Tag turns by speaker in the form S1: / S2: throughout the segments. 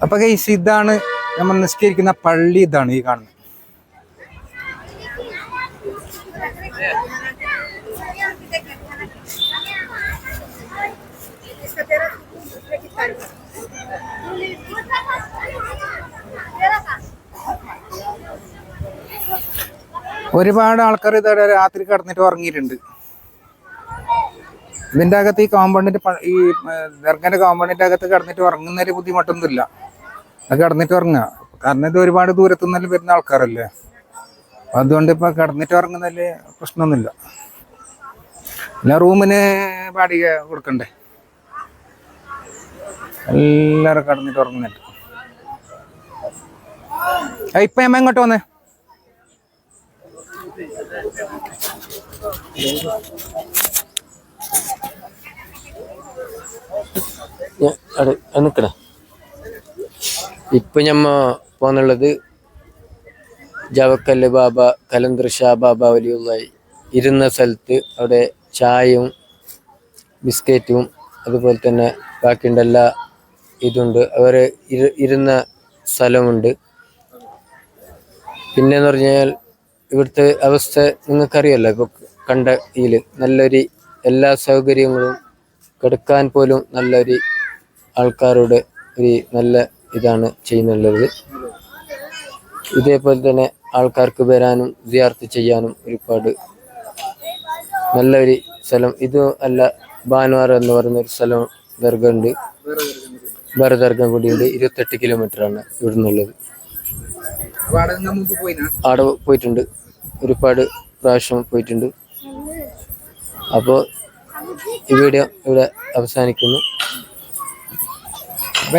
S1: അപ്പൊ ഗൈസ് ഇതാണ് നമ്മൾ നിസ്കരിക്കുന്ന പള്ളി. ഇതാണ് ഈ കാണുന്നത്. ഒരുപാട് ആൾക്കാർ ഇതോടെ രാത്രി കിടന്നിട്ട് ഉറങ്ങിയിട്ടുണ്ട്. ഇതിന്റെ അകത്ത് ഈ കോമ്പൗണ്ടിന്റെ ഈ ദർഗന്റെ കോമ്പൗണ്ടിന്റെ അകത്ത് കിടന്നിട്ട് ഉറങ്ങുന്നതിന് ബുദ്ധിമുട്ടൊന്നുമില്ല. അത് കിടന്നിട്ട് ഉറങ്ങുക. കാരണം ഇത് ഒരുപാട് ദൂരത്തു നിന്നെല്ലാം വരുന്ന ആൾക്കാരല്ലേ. അതുകൊണ്ട് ഇപ്പൊ കിടന്നിട്ട് ഉറങ്ങുന്നതിൽ പ്രശ്നമൊന്നുമില്ല. പിന്നെ റൂമിന് വാടക കൊടുക്കണ്ടേ. എല്ലാവരും കിടന്നിട്ട് ഉറങ്ങുന്നുണ്ട്. ഇപ്പൊ അമ്മ എങ്ങോട്ട് വന്നേ?
S2: നിക്കട. ഇപ്പൊ ഞമ്മ പോന്നുള്ളത് ജവക്കല്ല് ബാബ കലന്തർ ഷാ ബാബ വലിയുള്ളായി ഇരുന്ന സ്ഥലത്ത്. അവിടെ ചായയും ബിസ്ക്കറ്റും അതുപോലെ തന്നെ ബാക്കിയുള്ള എല്ലാ ഇതുണ്ട്. അവർ ഇരുന്ന സ്ഥലമുണ്ട്. പിന്നെന്ന് പറഞ്ഞാൽ ഇവിടുത്തെ അവസ്ഥ നിങ്ങൾക്കറിയാലോ. ഇപ്പൊ കണ്ട ഇതിൽ നല്ലൊരു എല്ലാ സൗകര്യങ്ങളും, കിടക്കാൻ പോലും നല്ലൊരു ആൾക്കാരുടെ ഒരു നല്ല ഇതാണ് ചെയ്യുന്നുള്ളത്. ഇതേപോലെ തന്നെ ആൾക്കാർക്ക് വരാനും സിയാർത്ത് ചെയ്യാനും ഒരുപാട് നല്ലൊരു സ്ഥലം. ഇത് അല്ല, ബാൻവാർ എന്ന് പറയുന്ന ഒരു സ്ഥലം ദർഗ ഉണ്ട്. വേറെ ദർഗ കൂടിയുണ്ട്. 28 കിലോമീറ്ററാണ് ഇവിടെ നിന്നുള്ളത്. അവിടെ പോയിട്ടുണ്ട്, ഒരുപാട് പ്രാവശ്യം പോയിട്ടുണ്ട്. അപ്പോൾ ഈ വീഡിയോ ഇവിടെ അവസാനിക്കുന്നു.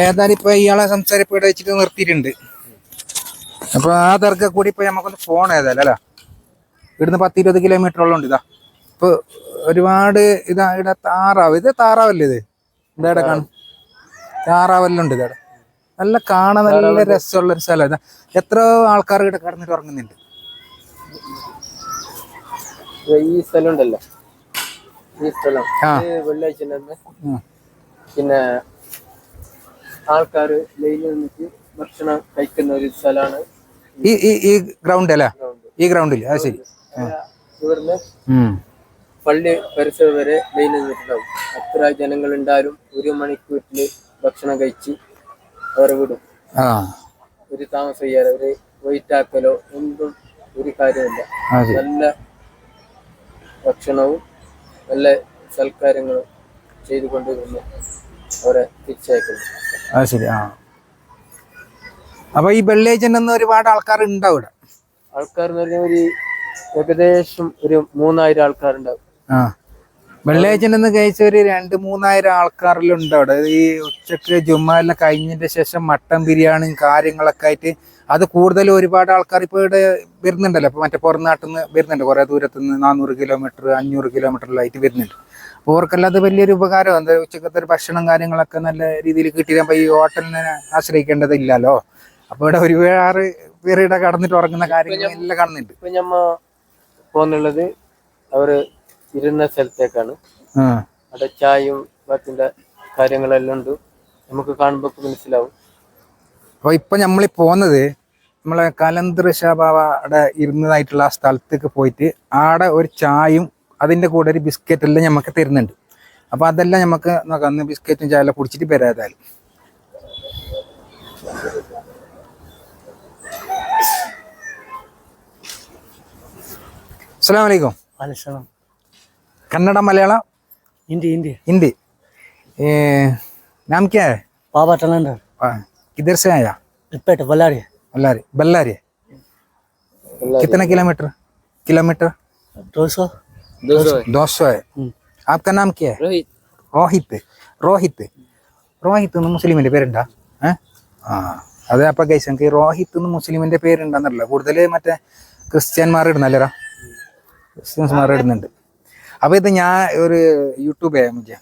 S1: ഏതായാലും ഇപ്പൊ ഇയാളെ സംസാരിപ്പ് ഇവിടെ വെച്ചിട്ട് നിർത്തിയിട്ടുണ്ട്. അപ്പൊ ആ ദർഗ കൂടി ഇപ്പൊ നമുക്കൊന്ന് ഫോൺ ഏതായാലും അല്ല, ഇവിടുന്ന് 10-20 കിലോമീറ്ററോളം ഉണ്ട്. ഇതാ ഇപ്പൊ ഒരുപാട് ഇതാ ഇവിടെ താറാവ്. ഇത് താറാവല്ലേ? ഇത് ഇതേടെ കാണും. താറാവെല്ലാം ഉണ്ട് ഇതേടെ. നല്ല കാണാൻ നല്ല രസമുള്ള ഒരു സ്ഥലം. ഇതാ എത്ര ആൾക്കാർ ഇവിടെ കിടന്നിട്ട് ഉറങ്ങുന്നുണ്ട്.
S2: ഈ സ്ഥലം ഉണ്ടല്ലോ, ഈ സ്ഥലം വെള്ളിയാഴ്ച പിന്നെ ആൾക്കാര് ലൈനിൽ നിന്നിട്ട് ഭക്ഷണം കഴിക്കുന്ന ഒരു സ്ഥലമാണ്
S1: ഈ ഗ്രൗണ്ട് അല്ലേ? ഈ ഗ്രൗണ്ടിൽ. അത് ശരി.
S2: ഇവിടുന്ന് പള്ളി പരിസരം വരെ ലൈനിൽ നിന്നിട്ടുണ്ടാവും. എത്ര ജനങ്ങൾ ഉണ്ടായാലും 1 മണിക്കൂറില് ഭക്ഷണം കഴിച്ച് അവരെ വിടും. ഒരു താമസം ചെയ്യാതെ ഒരു വെയിറ്റ് ആക്കലോ ഒന്നും ഒരു കാര്യമില്ല. നല്ല ഭക്ഷണവും നല്ല സൽക്കാരങ്ങളും ചെയ്തുകൊണ്ടിരുന്നു അവരെ തിരിച്ചയക്കുന്നു.
S1: അത് ശരി. അപ്പൊ ഈ വെള്ളിയാഴ്ച ഒരുപാട് ആൾക്കാർ ഉണ്ടാവും ഇവിടെ.
S2: ആൾക്കാർ എന്ന് പറഞ്ഞാൽ ഒരു ഏകദേശം ഒരു 3000 ആൾക്കാരുണ്ടാവും.
S1: വെള്ളിയാഴ്ച കഴിച്ച ഒരു 2-3000 ആൾക്കാരെല്ലാം ഉണ്ട് അവിടെ. ഈ ഉച്ചക്ക് ജുമ്മാലെല്ലാം കഴിഞ്ഞതിന്റെ ശേഷം മട്ടൻ ബിരിയാണിയും കാര്യങ്ങളൊക്കെ ആയിട്ട് അത് കൂടുതൽ ഒരുപാട് ആൾക്കാർ ഇപ്പൊ ഇവിടെ വരുന്നുണ്ടല്ലോ. ഇപ്പൊ മറ്റേ പുറം നാട്ടിൽ നിന്ന് വരുന്നുണ്ട്, കുറെ ദൂരത്തുനിന്ന് 400 കിലോമീറ്റർ 500 കിലോമീറ്ററിലായിട്ട് വരുന്നുണ്ട്. അപ്പോൾ അവർക്കെല്ലാം അത് വലിയൊരു ഉപകാരം. എന്താ ഉച്ചക്കത്തെ ഒരു ഭക്ഷണം കാര്യങ്ങളൊക്കെ നല്ല രീതിയിൽ കിട്ടിയപ്പോൾ ഈ ഹോട്ടലിനെ ആശ്രയിക്കേണ്ടതില്ലല്ലോ. അപ്പൊ ഇവിടെ ഒരുപാട് പേര് ഇവിടെ കടന്നിട്ട് ഉറങ്ങുന്ന കാര്യങ്ങളെല്ലാം കാണുന്നുണ്ട്.
S2: ഇപ്പൊ ഞമ്മ പോന്നുള്ളത് അവര് ഇരുന്ന സ്ഥലത്തേക്കാണ്. അവിടെ ചായയും ബാക്കിന്റെ കാര്യങ്ങളെല്ലാം ഉണ്ട്, നമുക്ക് കാണുമ്പോ മനസ്സിലാവും.
S1: അപ്പൊ ഇപ്പൊ നമ്മളീ പോകുന്നത് നമ്മളെ കലന്തർ ഷാ ബാബയുടെ ഇരുന്നതായിട്ടുള്ള ആ സ്ഥലത്തേക്ക് പോയിട്ട് ആടെ ഒരു ചായയും അതിന്റെ കൂടെ ഒരു ബിസ്ക്കറ്റ് എല്ലാം നമുക്ക് തരുന്നുണ്ട്. അപ്പൊ അതെല്ലാം നമുക്ക് നോക്കാം. അന്ന് ബിസ്ക്കറ്റും ചായ എല്ലാം കുടിച്ചിട്ട് വരാതായാലും. अस्सलाम वालेकुम। कन्नड़ा मलयालम
S3: हिंदी हिंदी
S1: हिंदी। नाम क्या है?
S3: बाबा टलंडर।
S1: किधर से आया?
S3: बल्लारी।
S1: बल्लारी बल्लारी। कितना किलोमीटर? 200 है। आपका नाम क्या है? रोहित। रोहित रोहित മുസ്ലിമിന്റെ പേരുണ്ടാ? അതെ. അപ്പൊ ഗൈസ് എനിക്ക് റോഹിത്ത് മുസ്ലിമിന്റെ പേരുണ്ടെന്നല്ല, കൂടുതൽ മറ്റേ ക്രിസ്ത്യന്മാർ ഇടുന്നല്ലടാ, ക്രിസ്ത്യൻസ്മാർ ഇടുന്നുണ്ട്. അപ്പൊ ഇത് ഞാൻ ഒരു यूट्यूब है मुझे,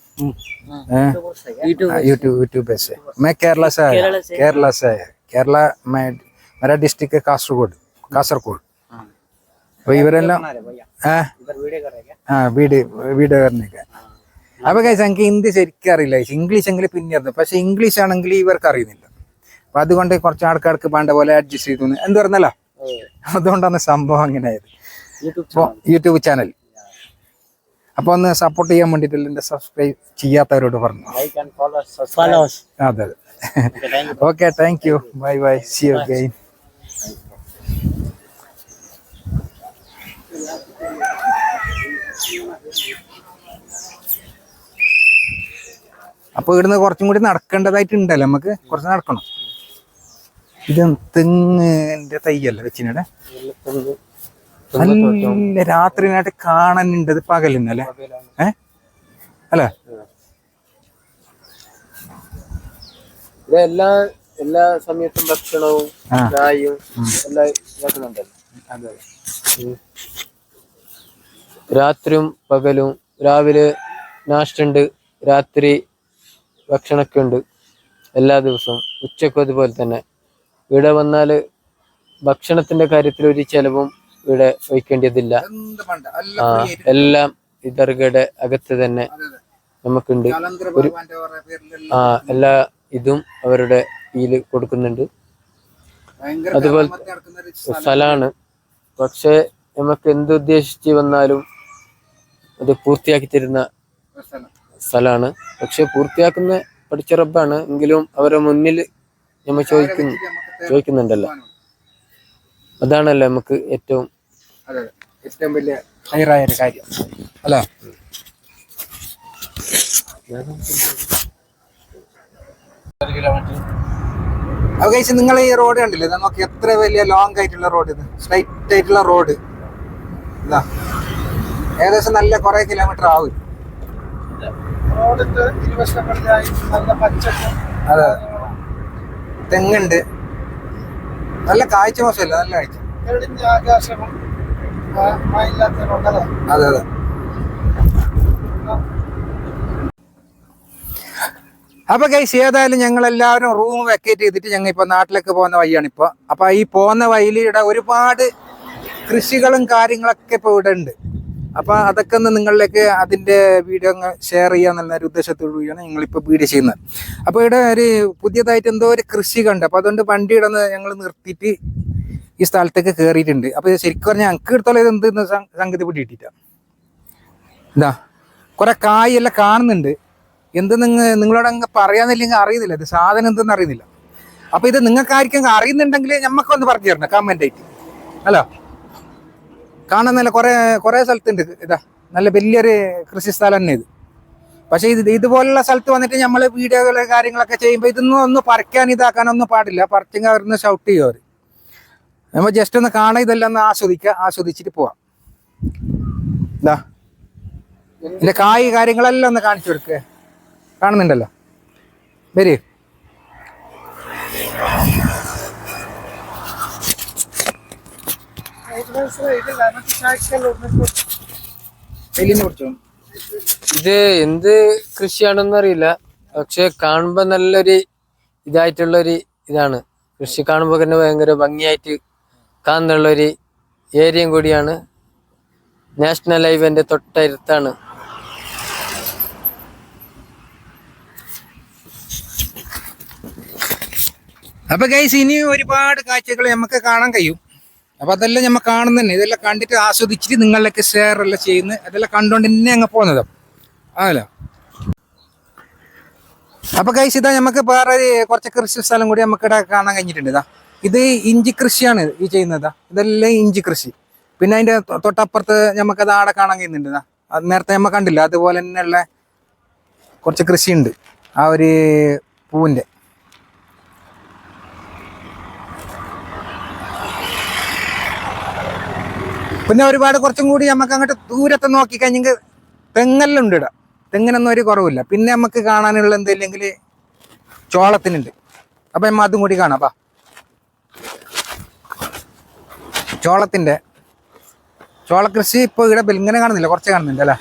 S1: यूट्यूब से। मैं केरला से आया। केरला में मेरा डिस्ट्रिक्ट है कासरगोड। അപ്പൊ ഇവരെല്ലാം വീഡിയോ करने അപ്പൊ ഗൈസ് എനിക്ക് ഹിന്ദി ശരിക്കും അറിയില്ല. ഇംഗ്ലീഷ് എങ്കിലും പിന്നെ അറിഞ്ഞു, പക്ഷെ ഇംഗ്ലീഷ് ആണെങ്കിൽ ഇവർക്ക് അറിയുന്നില്ല. അപ്പൊ അതുകൊണ്ട് കുറച്ച് ആൾക്കാർക്ക് വേണ്ട പോലെ അഡ്ജസ്റ്റ് ചെയ്തു എന്ത് പറഞ്ഞല്ലോ. അതുകൊണ്ടാണ് സംഭവം അങ്ങനെ ആയത്. യൂട്യൂബ് ചാനൽ അപ്പൊ ഒന്ന് സപ്പോർട്ട് ചെയ്യാൻ വേണ്ടിയിട്ടില്ല എന്റെ സബ്സ്ക്രൈബ് ചെയ്യാത്തവരോട് പറഞ്ഞു.
S3: Follow us.
S1: അതെ okay thank you bye bye C you again. അപ്പൊ ഇവിടുന്ന് കുറച്ചും കൂടി നടക്കേണ്ടതായിട്ടുണ്ടല്ലോ, നമുക്ക് കുറച്ച് നടക്കണം. ഇത് തെങ്ങിന്റെ തയ്യല്ല വെച്ചിനെ നല്ല രാത്രിനായിട്ട് കാണാനുണ്ട്. ഇത് പകലിന്നല്ലേ അല്ലേ?
S2: എല്ലാ സമയത്തും ഭക്ഷണവും ചായയും എല്ലാം ഇതാക്കുന്നുണ്ടല്ലോ.
S1: അതെ,
S2: രാത്രിയും പകലും രാവിലെ നാഷ്ടുണ്ട്, രാത്രി ഭക്ഷണമൊക്കെ ഉണ്ട് എല്ലാ ദിവസവും. ഉച്ചക്കും അതുപോലെ തന്നെ. ഇവിടെ വന്നാല് ഭക്ഷണത്തിന്റെ കാര്യത്തിൽ ഒരു ചെലവും ഇവിടെ വയ്ക്കേണ്ടതില്ല. എല്ലാം ഈ ദർഗയുടെ അകത്ത് തന്നെ നമുക്കുണ്ട്. എല്ലാ ഇതും അവരുടെ കയ്യിൽ കൊടുക്കുന്നുണ്ട്. അതുപോലെ സ്ഥലമാണ്. പക്ഷെ നമുക്ക് എന്തുദ്ദേശിച്ച് വന്നാലും അത് പൂർത്തിയാക്കി തരുന്ന സ്ഥലമാണ്. പക്ഷെ പൂർത്തിയാക്കുന്ന പഠിച്ച റബ്ബാണ്. എങ്കിലും അവരുടെ മുന്നിൽ നമ്മൾ ചോദിക്കുന്നുണ്ടല്ലോ. അതാണല്ലോ നമുക്ക് ഏറ്റവും
S1: വലിയ ഹൈറായ ഒരു കാര്യം അല്ല. നിങ്ങൾ ഈ റോഡ് കണ്ടില്ലേ? നമുക്ക് എത്ര വലിയ ലോങ് ആയിട്ടുള്ള റോഡ്, ഇത് സ്ട്രൈറ്റ് ആയിട്ടുള്ള റോഡ്. ഇതാ ഏകദേശം നല്ല കുറെ കിലോമീറ്റർ ആവും. അതെ, തെങ്ങുണ്ട്, നല്ല കാഴ്ച മോശമല്ല, നല്ല കാഴ്ച. അതെ അതെ. അപ്പൊ ഗൈസ് ഏതായാലും ഞങ്ങൾ എല്ലാവരും റൂം വെക്കേറ്റ് ചെയ്തിട്ട് ഞങ്ങൾ ഇപ്പൊ നാട്ടിലേക്ക് പോകുന്ന വഴിയാണ് ഇപ്പൊ. അപ്പൊ ഈ പോകുന്ന വഴിയിലൂടെ ഒരുപാട് കൃഷികളും കാര്യങ്ങളൊക്കെ ഇപ്പൊ ഇവിടെ ഉണ്ട്. അപ്പൊ അതൊക്കെ ഒന്ന് നിങ്ങളിലേക്ക് അതിന്റെ വീഡിയോ ഷെയർ ചെയ്യാന്നുള്ള ഒരു ഉദ്ദേശത്തോടുകൂടിയാണ് ഞങ്ങളിപ്പോ വീഡിയോ ചെയ്യുന്നത്. അപ്പൊ ഇവിടെ ഒരു പുതിയതായിട്ട് എന്തോ ഒരു കൃഷി കണ്ട്. അപ്പൊ അതുകൊണ്ട് വണ്ടി ഇടന്ന് ഞങ്ങൾ നിർത്തിയിട്ട് ഈ സ്ഥലത്തേക്ക് കയറിയിട്ടുണ്ട്. അപ്പൊ ശരിക്കും പറഞ്ഞാൽ ഞങ്ങൾക്ക് എടുത്തോളം ഇത് എന്ത് സംഗതി പിടിയിട്ടിട്ടാണ്. എന്താ കുറെ കായെല്ലാം കാണുന്നുണ്ട്. എന്ത് നിങ്ങളോട് അങ്ങ് പറയാന്നില്ലെങ്കിൽ അറിയുന്നില്ല ഇത് സാധനം എന്തെന്ന് അറിയുന്നില്ല. അപ്പൊ ഇത് നിങ്ങൾക്ക് ആർക്കും അറിയുന്നുണ്ടെങ്കിൽ ഞമ്മക്കൊന്ന് പറഞ്ഞു തരണം കമന്റ് ആയിട്ട്. ഹലോ, കാണാൻ നല്ല കുറെ സ്ഥലത്തുണ്ട്. ഇതാ നല്ല വലിയൊരു കൃഷി സ്ഥലം തന്നെ ഇത്. പക്ഷെ ഇതുപോലുള്ള സ്ഥലത്ത് വന്നിട്ട് നമ്മൾ വീഡിയോകള് കാര്യങ്ങളൊക്കെ ചെയ്യുമ്പോൾ ഒന്നും പറിക്കാൻ ഇതാക്കാനൊന്നും പാടില്ല. പറിച്ചെങ്കിൽ അവരൊന്ന് ഷൗട്ട് ചെയ്യും അവർ. നമ്മൾ ജസ്റ്റ് ഒന്ന് കാണാൻ, ഇതെല്ലാം ഒന്ന് ആസ്വദിച്ചിട്ട് പോവാം. ഇതാ ഇതിന്റെ കായ് കാര്യങ്ങളെല്ലാം ഒന്ന് കാണിച്ചു കൊടുക്കുക. കാണുന്നുണ്ടല്ലോ, വരൂ.
S2: ഇത് എന്ത് കൃഷിയാണെന്ന് അറിയില്ല. പക്ഷെ കാണുമ്പോ നല്ലൊരു ഇതായിട്ടുള്ളൊരു ഇതാണ്. കൃഷി കാണുമ്പോ തന്നെ ഭയങ്കര ഭംഗിയായിട്ട് കാണുന്നുള്ളൊരു ഏരിയയും കൂടിയാണ്. നാഷണൽ ഹൈവേന്റെ തൊട്ടടുത്താണ്.
S1: അപ്പൊ ഗൈസ് ഇനി ഒരുപാട് കാഴ്ചകൾ നമുക്ക് കാണാൻ കഴിയും. അപ്പൊ അതെല്ലാം നമ്മൾ കാണുന്നതന്നെ. ഇതെല്ലാം കണ്ടിട്ട് ആസ്വദിച്ചിട്ട് നിങ്ങളിലേക്ക് ഷെയർ എല്ലാം ചെയ്യുന്നത്, അതെല്ലാം കണ്ടോണ്ട് തന്നെ അങ്ങ് പോകുന്നത് ആണല്ലോ. അപ്പൊ ഗൈസ് ഇതാ നമുക്ക് വേറെ കുറച്ച് കൃഷി സ്ഥലം കൂടി നമുക്ക് ഇവിടെ കാണാൻ കഴിഞ്ഞിട്ടുണ്ട്. ഇതാ ഇത് ഇഞ്ചി കൃഷിയാണ് ഈ ചെയ്യുന്നത്. ഇതെല്ലാം ഇഞ്ചി കൃഷി. പിന്നെ അതിന്റെ തൊട്ടപ്പുറത്ത് നമുക്കത് ആടെ കാണാൻ കഴിയുന്നുണ്ട്. ഇതാ അത് നേരത്തെ നമ്മൾ കണ്ടില്ല, അതുപോലെ തന്നെയുള്ള കുറച്ച് കൃഷിയുണ്ട്. ആ ഒരു പൂവിന്റെ. പിന്നെ ഒരുപാട് കുറച്ചും കൂടി നമുക്ക് അങ്ങോട്ട് ദൂരത്ത് നോക്കി കഴിഞ്ഞെങ്കിൽ തെങ്ങെല്ലാം ഉണ്ട് ഇവിടെ. തെങ്ങിനൊന്നും ഒരു കുറവില്ല. പിന്നെ നമുക്ക് കാണാനുള്ള എന്തില്ലെങ്കിൽ ചോളത്തിനുണ്ട്. അപ്പൊ നമ്മ അതും കൂടി കാണാം. അപ്പാ ചോളകൃഷി ഇപ്പൊ ഇവിടെ ഇങ്ങനെ കാണുന്നില്ല, കുറച്ച് കാണുന്നുണ്ട് അല്ലേ?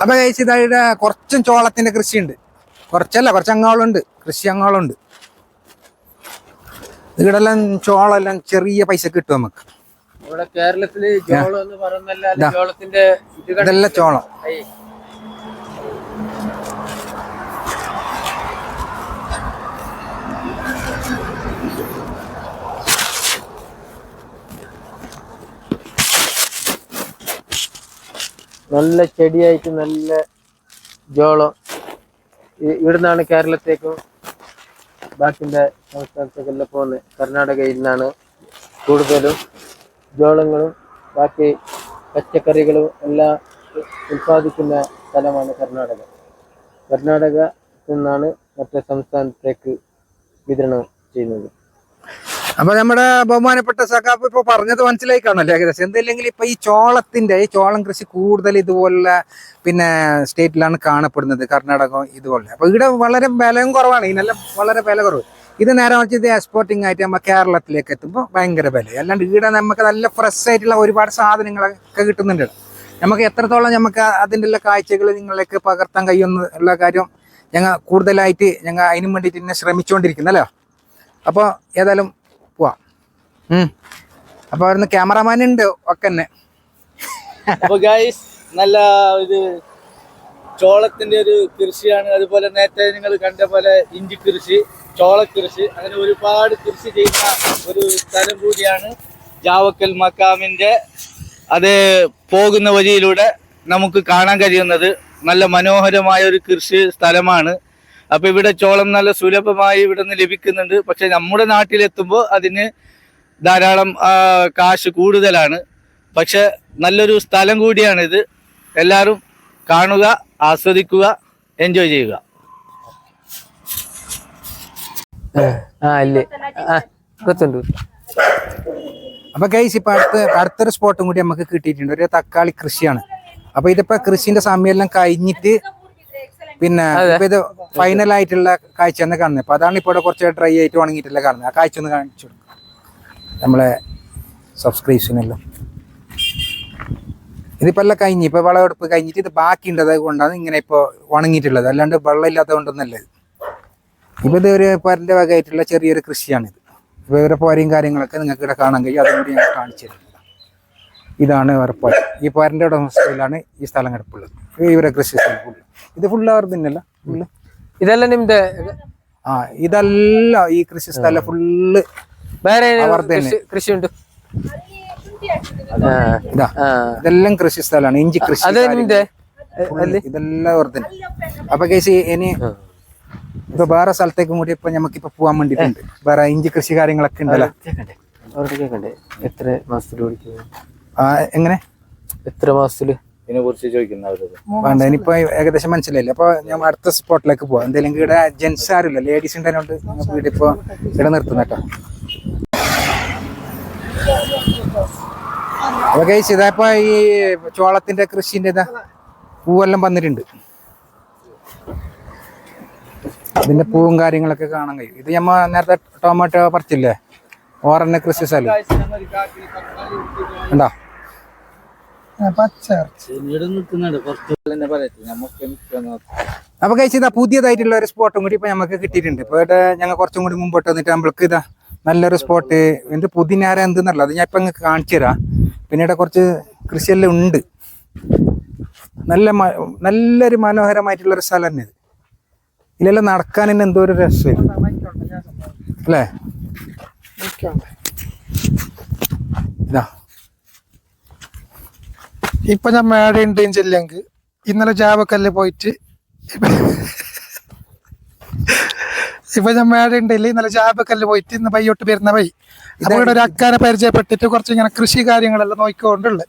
S1: അപ്പൊ കഴിച്ച് ഇതായിട്ട് കുറച്ചും ചോളത്തിന്റെ കൃഷിയുണ്ട്. കുറച്ച് അങ്ങോളുണ്ട്, കൃഷി അങ്ങോളുണ്ട്. ഇവിടെല്ലാം ചോളെല്ലാം ചെറിയ പൈസ കിട്ടും നമുക്ക്.
S2: ഇവിടെ കേരളത്തില് ജോളം എന്ന് പറയുന്നല്ല, ജോളത്തിന്റെ
S1: ഇതെല്ലാം ചോളം.
S2: നല്ല ചെടിയായിട്ട് നല്ല ജോളം ഇവിടുന്നാണ് കേരളത്തേക്കും ബാക്കിന്റെ സംസ്ഥാനത്തേക്കെല്ലാം പോകുന്നത്. കർണാടകയിൽ നിന്നാണ് കൂടുതലും ജോളങ്ങളും ബാക്കി പച്ചക്കറികളും എല്ലാം ഉൽപ്പാദിക്കുന്ന സ്ഥലമാണ് കർണാടക. കർണാടകത്തിൽ നിന്നാണ് മറ്റേ സംസ്ഥാനത്തേക്ക് വിതരണം ചെയ്യുന്നത്.
S1: അപ്പൊ നമ്മുടെ ബഹുമാനപ്പെട്ട സഖാപ്പ് ഇപ്പൊ പറഞ്ഞത് മനസ്സിലായി കാണല്ലോ ഏകദേശം. എന്തില്ലെങ്കിൽ ഇപ്പൊ ഈ ചോളം കൃഷി കൂടുതൽ ഇതുപോലുള്ള പിന്നെ സ്റ്റേറ്റിലാണ് കാണപ്പെടുന്നത്, കർണാടക ഇതുപോലെ. അപ്പൊ ഇവിടെ വളരെ വിലയും കുറവാണ്, ഇതിനെല്ലാം വളരെ വില കുറവ്. ഇത് നേരെ വെച്ച് ഇത് എക്സ്പോർട്ടിങ് ആയിട്ട് നമ്മൾ കേരളത്തിലേക്ക് എത്തുമ്പോൾ ഭയങ്കര വില. അല്ലാണ്ട് ഇവിടെ നമുക്ക് നല്ല ഫ്രഷ് ആയിട്ടുള്ള ഒരുപാട് സാധനങ്ങളൊക്കെ കിട്ടുന്നുണ്ട്. നമുക്ക് എത്രത്തോളം നമുക്ക് അതിൻ്റെ എല്ലാ കാഴ്ചകൾ നിങ്ങളിലേക്ക് പകർത്താൻ കഴിയുമെന്നുള്ള കാര്യം ഞങ്ങൾ കൂടുതലായിട്ട് ഞങ്ങൾ അതിനും വേണ്ടിയിട്ട് തന്നെ ശ്രമിച്ചുകൊണ്ടിരിക്കുന്നല്ലോ. അപ്പോൾ ഏതായാലും പോവാം. അപ്പൊ അവിടുന്ന് ക്യാമറമാൻ ഉണ്ട് ഒക്കെ തന്നെ.
S3: അപ്പൊ ഗൈസ് നല്ല ഒരു ചോളത്തിന്റെ ഒരു കൃഷിയാണ്. അതുപോലെ നേരത്തെ നിങ്ങൾ കണ്ട പോലെ ഇഞ്ചി കൃഷി, ചോളക്കൃഷി, അങ്ങനെ ഒരുപാട് കൃഷി ചെയ്യുന്ന ഒരു സ്ഥലം കൂടിയാണ് ജാവക്കൽ മക്കാമിന്റെ. അത് പോകുന്ന വഴിയിലൂടെ നമുക്ക് കാണാൻ കഴിയുന്നത് നല്ല മനോഹരമായ ഒരു കൃഷി സ്ഥലമാണ്. അപ്പൊ ഇവിടെ ചോളം നല്ല സുലഭമായി ഇവിടെ നിന്ന് ലഭിക്കുന്നുണ്ട്. പക്ഷെ നമ്മുടെ നാട്ടിലെത്തുമ്പോൾ അതിന് ധാരാളം കാശ് കൂടുതലാണ്. പക്ഷെ നല്ലൊരു സ്ഥലം കൂടിയാണിത്. എല്ലാവരും കാണുക, ആസ്വദിക്കുക, എൻജോയ് ചെയ്യുക.
S1: അപ്പൊ ഗൈസ് ഇപ്പൊ അടുത്തൊരു സ്പോട്ടും കൂടി നമുക്ക് കിട്ടിയിട്ടുണ്ട്. ഒരു തക്കാളി കൃഷിയാണ്. അപ്പൊ ഇതിപ്പോ കൃഷിന്റെ സമയമെല്ലാം കഴിഞ്ഞിട്ട് പിന്നെ ഇപ്പൊ ഇത് ഫൈനൽ ആയിട്ടുള്ള കാഴ്ച തന്നെ കാണുന്നത്. അപ്പൊ അതാണ് ഇപ്പോൾ കുറച്ച് ഡ്രൈ ആയിട്ട് ഉണങ്ങിയിട്ടല്ല കാണുന്നത്. ആ കാഴ്ച ഒന്ന് കാണിച്ചു കൊടുക്കും നമ്മളെ സബ്സ്ക്രൈബ്ഷനെല്ലാം. ഇതിപ്പോ എല്ലാം കഴിഞ്ഞ് ഇപ്പൊ വിളവെടുപ്പ് കഴിഞ്ഞിട്ട് ഇത് ബാക്കിയുണ്ടത് കൊണ്ടാണ് ഇങ്ങനെ ഇപ്പൊ ഉണങ്ങിയിട്ടുള്ളത്. അല്ലാണ്ട് വെള്ളം ഇല്ലാത്തത് കൊണ്ടൊന്നല്ല ഇത്. ഇപ്പൊ ഇത് ഒരു പരന്റെ വകയായിട്ടുള്ള ചെറിയൊരു കൃഷിയാണിത്. ഇപ്പൊ ഇവരെ പോരയും കാര്യങ്ങളൊക്കെ നിങ്ങൾക്ക് ഇവിടെ കാണാൻ കഴിയും. അതും കൂടി ഞാൻ കാണിച്ചു തരുന്നത്. ഇതാണ് ഉറപ്പായി ഈ പോരന്റെ ഉടമസ്ഥയിലാണ് ഈ സ്ഥലം കിടപ്പുള്ളത്. ഇവരെ കൃഷി സ്ഥലം ഫുള്ള് ഇത് ഫുള്ള് അവർ തന്നെയല്ല ഫുള്ള്
S2: ഇതെല്ലാം നിಮ್ದೆ.
S1: ഇതല്ല ഈ കൃഷി സ്ഥലം ഫുള്ള്
S2: വേറെ
S1: അവർ തന്നെ
S2: കൃഷി ഉണ്ട്.
S1: ഇതെല്ലാം കൃഷി സ്ഥലമാണ്. ഇഞ്ചി കൃഷി ഇതെല്ലാം അവർ തന്നെ. അപ്പൊ കേസ് ഇനി ഇപ്പൊ വേറെ സ്ഥലത്തേക്കും കൂടി ഇപ്പൊ നമുക്കിപ്പൊ പോവാൻ വേണ്ടിട്ടുണ്ട്. വേറെ ഇഞ്ചി കൃഷി കാര്യങ്ങളൊക്കെ ഉണ്ടല്ലോ.
S2: എത്ര മാസത്തില്
S1: എങ്ങനെ
S2: എത്ര മാസത്തില്
S3: ഇതിനെക്കുറിച്ച് ചോദിക്കുന്നത്
S1: വേണ്ട. ഇനിയിപ്പോ ഏകദേശം മനസ്സിലായില്ലേ. അപ്പൊ ഞാൻ അടുത്ത സ്പോട്ടിലേക്ക് പോവാം. എന്തെങ്കിലും ഇവിടെ ജെന്റ്സ് ആരുമില്ല, ലേഡീസ് ഉണ്ടായതുകൊണ്ട് നമുക്ക് ഇവിടെ ഇപ്പൊ ഇവിടെ നിർത്തുന്ന കേട്ടോ. അപ്പൊ ഗൈസ് ഇതായപ്പോ ഈ ചോളത്തിന്റെ കൃഷിന്റെ ഇതാ പൂവെല്ലാം വന്നിട്ടുണ്ട്. ഇതിന്റെ പൂവും കാര്യങ്ങളൊക്കെ കാണാൻ കഴിയും. ഇത് നമ്മ നേരത്തെ ടൊമാറ്റോ പറിച്ചില്ലേ, ഓറന്നെ കൃഷി സ്ഥലം ഉണ്ടോ. അപ്പൊ കഴിച്ച് ഇതാ പുതിയതായിട്ടുള്ള ഒരു സ്പോട്ടും കൂടി ഇപ്പൊ നമുക്ക് കിട്ടിയിട്ടുണ്ട്. ഇപ്പൊ ഞങ്ങൾ കുറച്ചും കൂടി മുമ്പോട്ട് വന്നിട്ട് നമ്മൾക്ക് ഇതാ നല്ലൊരു സ്പോട്ട്. എന്ത് പുതിനാര എന്തെന്നല്ല അത് ഞാൻ ഇപ്പൊ നിങ്ങൾക്ക് കാണിച്ചു തരാം. പിന്നീട് കുറച്ച് കൃഷിയെല്ലാം ഉണ്ട്. നല്ലൊരു മനോഹരമായിട്ടുള്ളൊരു സ്ഥലം തന്നെ ഇത്. ഇതിലെല്ലാം നടക്കാൻ തന്നെ എന്തോ ഒരു രസം അല്ലേ. ഇതാ
S4: ഇപ്പൊ ഞാൻ മേട ഉണ്ടെന്ന് ചെല്ലെങ്കിൽ ഇന്നലെ ജാവക്കല്ല് പോയിട്ട് ഇപ്പൊ ഞാൻ മേട ഉണ്ടല്ലേ ഇന്നലെ ജാവക്കല്ല് പോയിട്ട് ഇന്ന് പയ്യോട്ട് വരുന്ന വഴി അപ്പൊ ഇവിടെ ഒരു അക്കാനെ പരിചയപ്പെട്ടിട്ട് കുറച്ച് ഇങ്ങനെ കൃഷി കാര്യങ്ങളെല്ലാം നോക്കിക്കൊണ്ടുള്ളത്.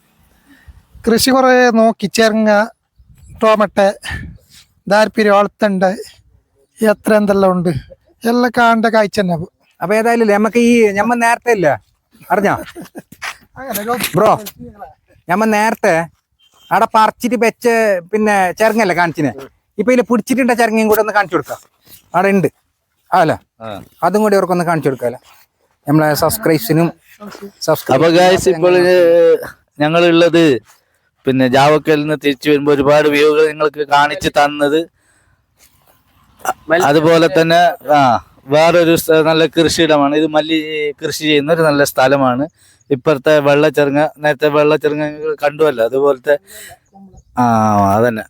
S4: കൃഷി കുറെ നോക്കി, ചെറുങ്ങ, ടോമറ്റ, ദാരിപ്പിരി, വളത്തണ്ട്, എത്ര എന്തെല്ലാം ഉണ്ട് എല്ലാം കാണേണ്ട കാഴ്ച തന്നെ.
S1: അപ്പൊ ഏതായാലും നമുക്ക് ഈ ഞമ്മ നേരത്തെ ഇല്ല അറിഞ്ഞോ ബ്രോ, ഞമ്മ നേരത്തെ അവിടെ പറിച്ചിട്ട് വെച്ച പിന്നെ ചെറുങ്ങല്ലേ കാണിച്ചിനെ. ഇപ്പൊ ഇതിൽ പിടിച്ചിട്ടുണ്ട ചെറുങ്ങയും കൂടെ ഒന്ന് കാണിച്ചു കൊടുക്കാം. അവിടെ ഉണ്ട് അതല്ല, അതും കൂടി അവർക്കൊന്ന് കാണിച്ചു കൊടുക്കാല്ലോ നമ്മളെ സബ്സ്ക്രൈബ്സിനും.
S3: അപ്പൊ ഗൈസ് ഇപ്പോൾ ഞങ്ങളുള്ളത് പിന്നെ ജാവക്കലിൽ നിന്ന് തിരിച്ചു വരുമ്പോ ഒരുപാട് വ്യൂകൾ നിങ്ങൾക്ക് കാണിച്ചു തന്നത് അതുപോലെ തന്നെ വേറൊരു നല്ല കൃഷിയിടമാണ് ഇത്. മല്ലി കൃഷി ചെയ്യുന്ന ഒരു നല്ല സ്ഥലമാണ്. ഇപ്പുറത്തെ വെള്ളച്ചെറുങ്ങ, നേരത്തെ വെള്ളച്ചെറുങ്ങ കണ്ടുവല്ലോ, അതുപോലത്തെ അതന്നെ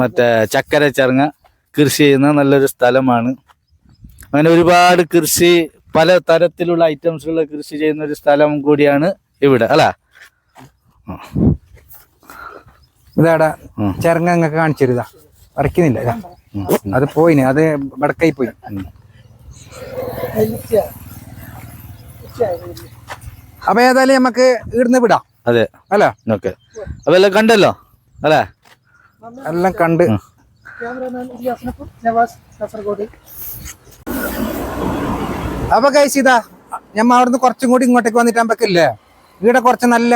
S3: മറ്റേ ചക്കര ചെറുങ്ങ കൃഷി ചെയ്യുന്ന നല്ലൊരു സ്ഥലമാണ്. അങ്ങനെ ഒരുപാട് കൃഷി, പല തരത്തിലുള്ള ഐറ്റംസുള്ള കൃഷി ചെയ്യുന്ന ഒരു സ്ഥലം കൂടിയാണ് ഇവിടെ അല്ല.
S1: ഇതാടാ ചെറുങ്ങ അങ്ങ് കാണിച്ചിരുതാ, വരയ്ക്കുന്നില്ല. അത് പോയിന്, അത് വടക്കായി പോയി. അപ്പൊ ഏതായാലും നമുക്ക് ഇവിടുന്ന് വിടാം.
S3: അതെ
S1: അല്ല,
S3: ഓക്കെ. അപ്പൊ എല്ലാം കണ്ടല്ലോ അല്ലേ?
S1: എല്ലാം കണ്ട്. അപ്പൊ കഴിച്ചിതാ ഞമ്മ അവിടുന്ന് കുറച്ചും കൂടി ഇങ്ങോട്ടേക്ക് വന്നിട്ട് നമുക്കില്ലേ ഇവിടെ കുറച്ച് നല്ല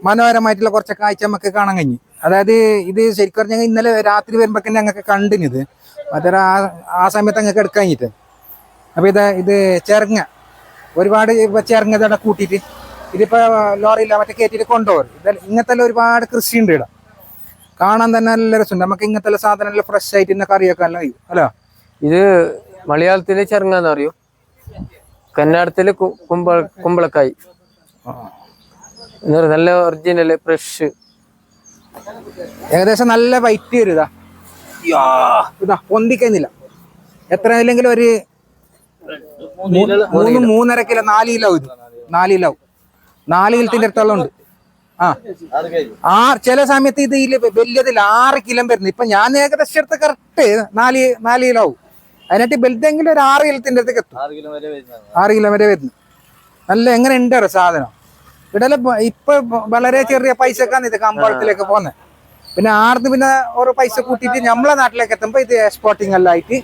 S1: മനോഹരമായിട്ടുള്ള കുറച്ച് കാഴ്ച നമുക്ക് കാണാൻ കഴിഞ്ഞു. അതായത് ഇത് ശരിക്കും പറഞ്ഞാൽ ഇന്നലെ രാത്രി വരുമ്പോഴേക്കും ഞങ്ങൾക്ക് കണ്ടിനിത് മറ്റേ ആ സമയത്ത് ഞങ്ങൾക്ക് എടുക്കാൻ കഴിഞ്ഞിട്ട്. അപ്പൊ ഇത് ചെറുങ്ങ ഒരുപാട് ചെറുങ്ങ ഇതവിടെ കൂട്ടിയിട്ട് ഇതിപ്പോ ലോറിയില്ല മറ്റേ കയറ്റിയിട്ട് കൊണ്ടുപോകും. ഇങ്ങനത്തെ ഒരുപാട് കൃഷിയുണ്ട് ഇവിടെ, കാണാൻ തന്നെ നല്ല രസമുണ്ട്. നമുക്ക് ഇങ്ങനത്തെ സാധനം ഫ്രഷ് ആയിട്ട് ഇന്ന കറിയൊക്കെ അല്ല അല്ലോ.
S2: ഇത് മലയാളത്തില് ചെറുങ്ങാന്ന് അറിയൂ, കന്നഡത്തില് കുമ്പളക്കായി. നല്ല ഒറിജിനല് ഫ്രഷ്.
S1: ഏകദേശം നല്ല വൈറ്റ് വരും. ഇതാ പൊന്തിക്കുന്നില്ല, എത്ര ഇല്ലെങ്കിലും ഒരു 3.5 കിലോ 4 കിലോ ഇത് 4 കിലോ 4 കിലത്തിന്റെ അടുത്തോളം ഉണ്ട്. ചില സമയത്ത് ഇത് വലിയതില്ല 6 കിലോ വരുന്നു. ഇപ്പൊ ഞാൻ ഏകദേശം എടുത്ത് കറക്റ്റ് 4 കിലോ ആവും. അതിനായിട്ട് വലുതെങ്കിലും ഒരു 6 കിലത്തിന്റെ അടുത്തേക്ക് എത്തും. 6 കിലോ വരെ വരുന്നു. നല്ല എങ്ങനെ ഉണ്ടോ സാധനം. ഇവിടെ ഇപ്പൊ വളരെ ചെറിയ പൈസക്കാണ് ഇത് കമ്പോളത്തിലേക്ക് പോകുന്നത്. പിന്നെ ആർന്ന് പിന്നെ ഓരോ പൈസ കൂട്ടിയിട്ട് നമ്മളെ നാട്ടിലേക്ക് എത്തുമ്പോ ഇത് എക്സ്പോർട്ടിങ് എല്ലാം ആയിട്ട്